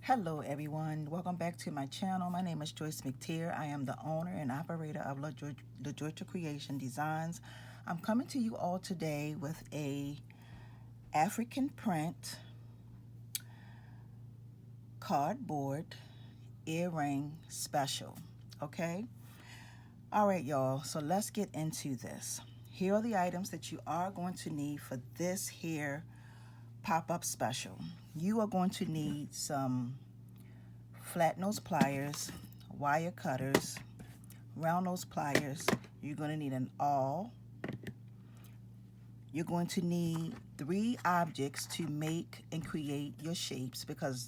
Hello everyone, welcome back to my channel. My name is Joyce McTeer. I am the owner and operator of La Georgia Creation Designs. I'm coming to you all today with a African print cardboard earring special. Okay, all right y'all, so let's get into this. Here are the items that you are going to need for this here pop-up special. You are going to need some flat nose pliers, wire cutters, round nose pliers. You're going to need an awl. You're going to need 3 objects to make and create your shapes, because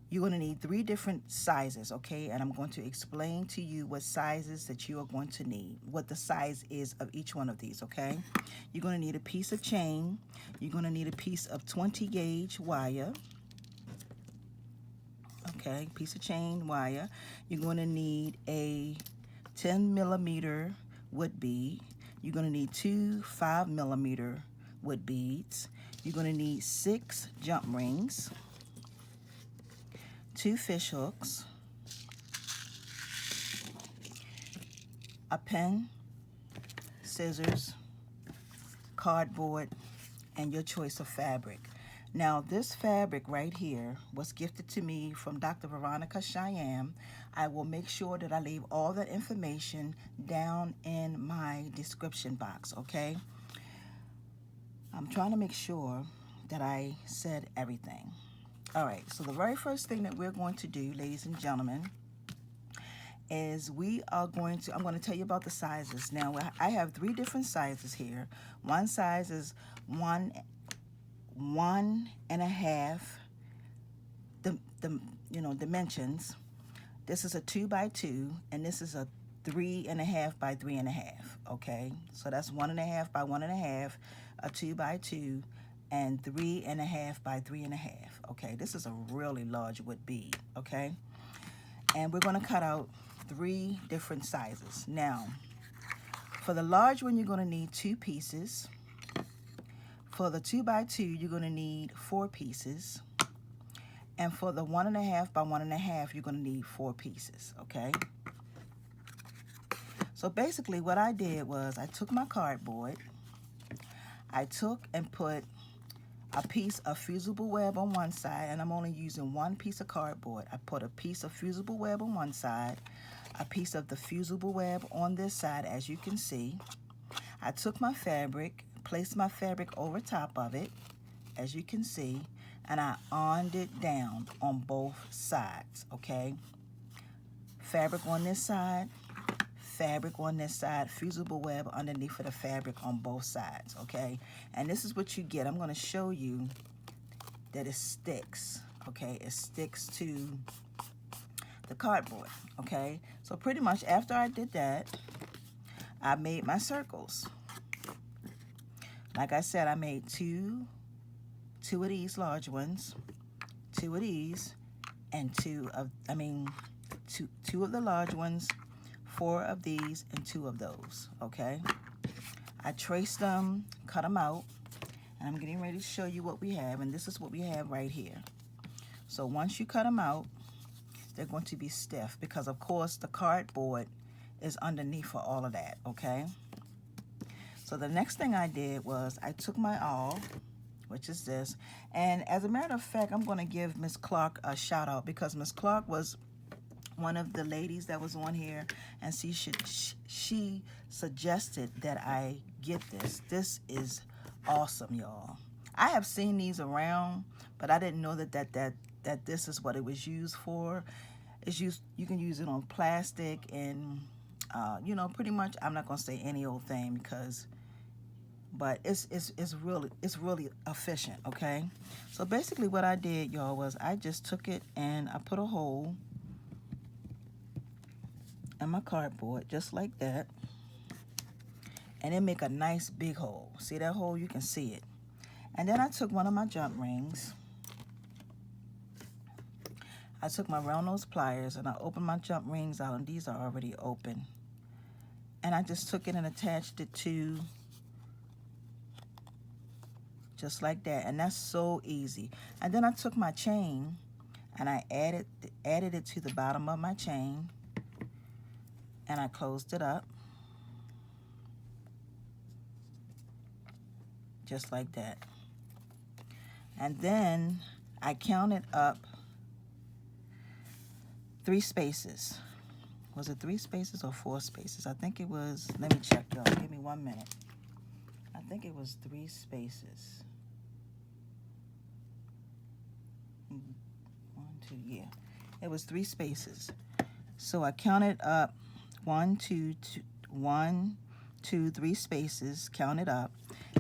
you're going to need 3 different sizes, okay? And I'm going to explain to you what sizes that you are going to need, what the size is of each one of these, okay? You're going to need a piece of chain. You're going to need a piece of 20 gauge wire. Okay, piece of chain wire. You're going to need a 10 millimeter wood bead. You're going to need 2 5 millimeter wood beads. You're going to need 6 jump rings, 2 fish hooks, a pen, scissors, cardboard, and your choice of fabric. Now, this fabric right here was gifted to me from Dr. Veronica Cheyenne. I will make sure that I leave all that information down in my description box, okay? I'm trying to make sure that I said everything. All right, so the very first thing that we're going to do, ladies and gentlemen, is I'm going to tell you about the sizes. Now, I have 3 different sizes here. One size is 1.5 dimensions. This is a 2 by 2, and this is a 3.5 by 3.5. Okay, so that's 1.5 by 1.5, a 2 by 2, and 3.5 by 3.5. Okay, this is a really large wood bead. Okay, and we're going to cut out 3 different sizes. Now, for the large one, you're going to need 2 pieces. For the 2 by 2, you're going to need 4 pieces. And for the 1.5 by 1.5, you're going to need 4 pieces, okay? So basically what I did was I took my cardboard, I took and put a piece of fusible web on one side, and I'm only using 1 piece of cardboard. I put a piece of fusible web on one side, a piece of the fusible web on this side, as you can see. I took my fabric, placed my fabric over top of it, as you can see, and I ironed it down on both sides, okay? Fabric on this side, fabric on this side, fusible web underneath of the fabric on both sides, okay? And this is what you get. I'm going to show you that it sticks, okay? It sticks to the cardboard, okay? So pretty much after I did that, I made my circles. Like I said, I made two of these large ones, 2 of these, and 2 of the large ones, 4 of these, and 2 of those, okay? I traced them, cut them out, and I'm getting ready to show you what we have, and this is what we have right here. So once you cut them out, they're going to be stiff, because of course the cardboard is underneath for all of that, okay? So the next thing I did was I took my awl, which is this, and as a matter of fact, I'm going to give Miss Clark a shout out, because Miss Clark was one of the ladies that was on here, and she suggested that I get this. This is awesome, y'all. I have seen these around, but I didn't know that this is what it was used for. You can use it on plastic, and you know, pretty much, I'm not going to say any old thing, but it's really efficient, okay? So basically what I did, y'all, was I just took it and I put a hole in my cardboard just like that, and it make a nice big hole. See that hole? You can see it. And then I took one of my jump rings. I took my round nose pliers and I opened my jump rings out, and these are already open. And I just took it and attached it to just like that, and that's so easy. And then I took my chain and I added it to the bottom of my chain, and I closed it up just like that. And then I counted up 3 spaces. Was it 3 spaces or 4 spaces? I think it was, let me check, y'all. Give me 1 minute. I think it was 3 spaces. 1, 2, yeah. It was 3 spaces. So I counted up 1, 2, 3 spaces, counted up.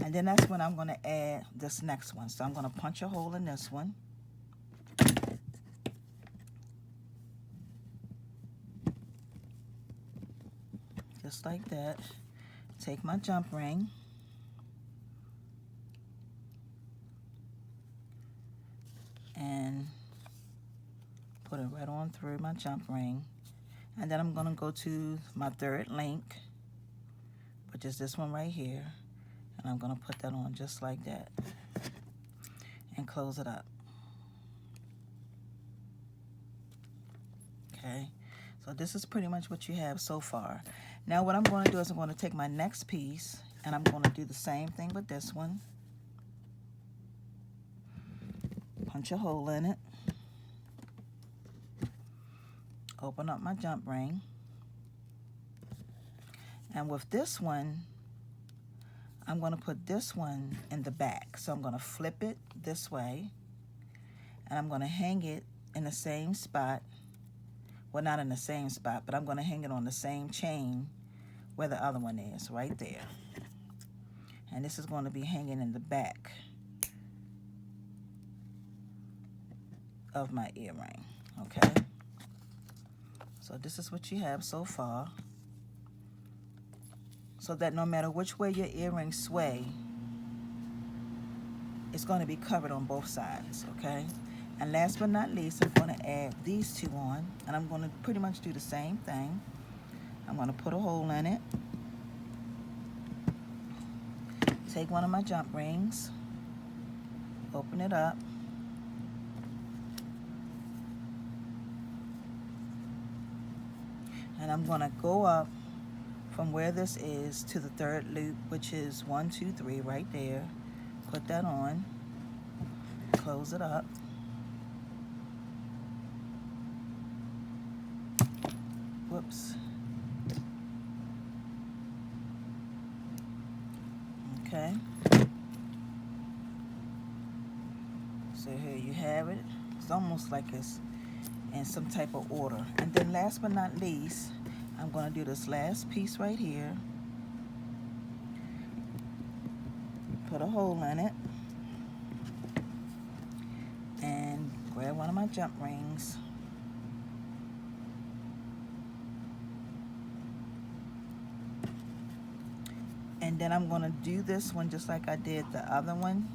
And then that's when I'm going to add this next one. So I'm going to punch a hole in this one. Just like that. Take my jump ring. And put it right on through my jump ring. And then I'm going to go to my 3rd link, which is this one right here. And I'm going to put that on just like that. And close it up. Okay. So this is pretty much what you have so far. Now what I'm going to do is I'm going to take my next piece and I'm going to do the same thing with this one. Punch a hole in it. Open up my jump ring. And with this one, I'm going to put this one in the back. So I'm going to flip it this way. And I'm going to hang it in the same spot. Well, not in the same spot, but I'm going to hang it on the same chain where the other one is, right there. And this is going to be hanging in the back of my earring, okay? So this is what you have so far. So that no matter which way your earrings sway, it's going to be covered on both sides, okay? And last but not least, I'm going to add these 2 on, and I'm going to pretty much do the same thing. I'm going to put a hole in it. Take one of my jump rings, open it up, and I'm going to go up from where this is to the 3rd loop, which is 1, 2, 3 right there. Put that on, close it up. Whoops. Okay. So here you have it. It's almost like it's in some type of order. And then last but not least, I'm going to do this last piece right here. Put a hole in it. And grab one of my jump rings. And then I'm going to do this one just like I did the other one,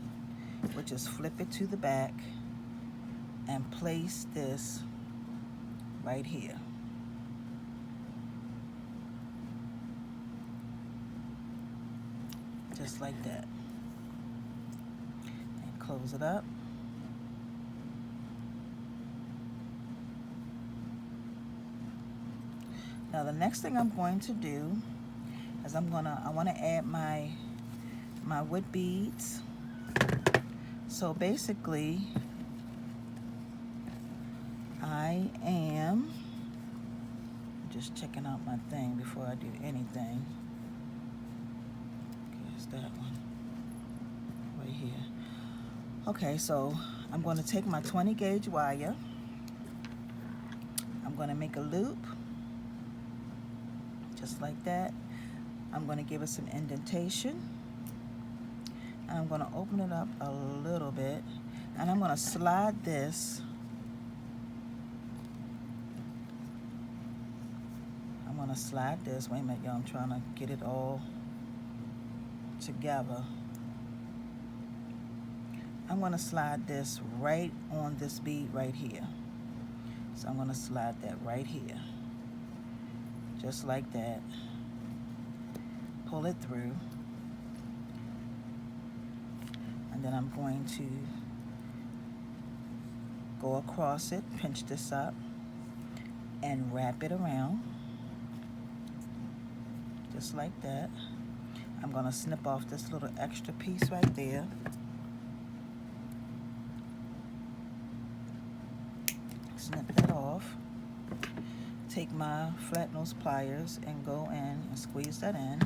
which is flip it to the back and place this right here. Just like that. And close it up. Now the next thing I'm going to do is I want to add my wood beads. So basically, I am just checking out my thing before I do anything. Here's that one right here. Okay, so I'm going to take my 20 gauge wire. I'm going to make a loop just like that. I'm going to give it some indentation, and I'm going to open it up a little bit, and I'm going to slide this. I'm going to slide this. Wait a minute, y'all. I'm trying to get it all together. I'm going to slide this right on this bead right here. So I'm going to slide that right here, just like that. Pull it through, and then I'm going to go across it, pinch this up, and wrap it around, just like that. I'm gonna snip off this little extra piece right there. Snip that off. Take my flat nose pliers and go in and squeeze that in.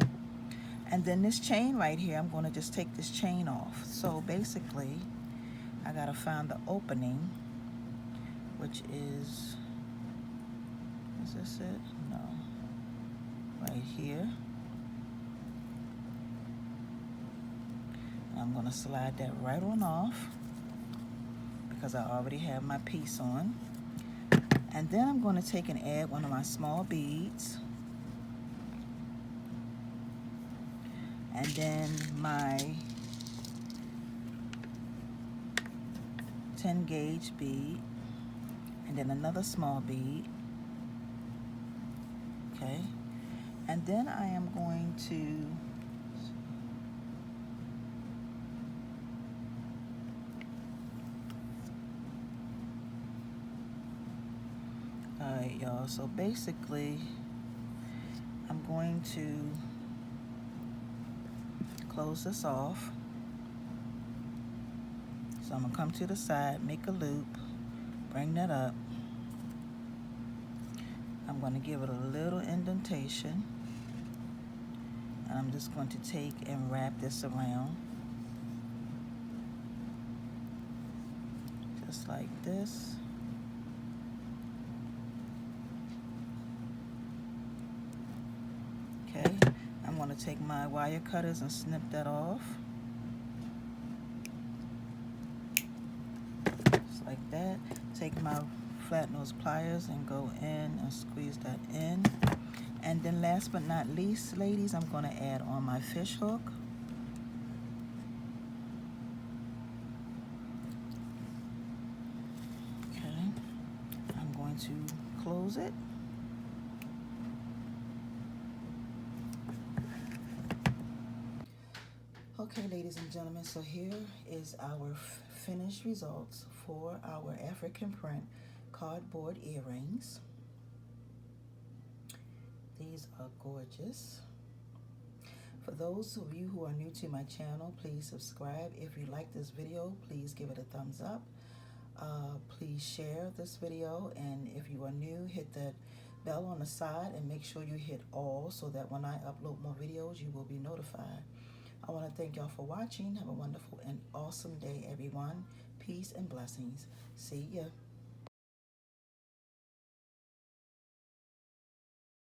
And then this chain right here, I'm gonna just take this chain off. So basically, I gotta find the opening, which is this it? No, right here. I'm gonna slide that right on off because I already have my piece on. And then I'm gonna take and add one of my small beads. And then my 10 gauge bead. And then another small bead. Okay. And then I am going to alright, y'all, so basically I'm going to close this off. So I'm gonna come to the side, make a loop, bring that up. I'm gonna give it a little indentation, and I'm just going to take and wrap this around, just like this. Okay, I'm gonna take my wire cutters and snip that off. Just like that. Take my flat nose pliers and go in and squeeze that in. And then last but not least, ladies, I'm gonna add on my fish hook. Okay, I'm going to close it. Okay, ladies and gentlemen, so here is our finished results for our African print cardboard earrings. These are gorgeous. For those of you who are new to my channel, please subscribe. If you like this video, please give it a thumbs up. Please share this video, and if you are new, hit that bell on the side and make sure you hit all so that when I upload more videos, you will be notified. I want to thank y'all for watching. Have a wonderful and awesome day, everyone. Peace and blessings. See ya.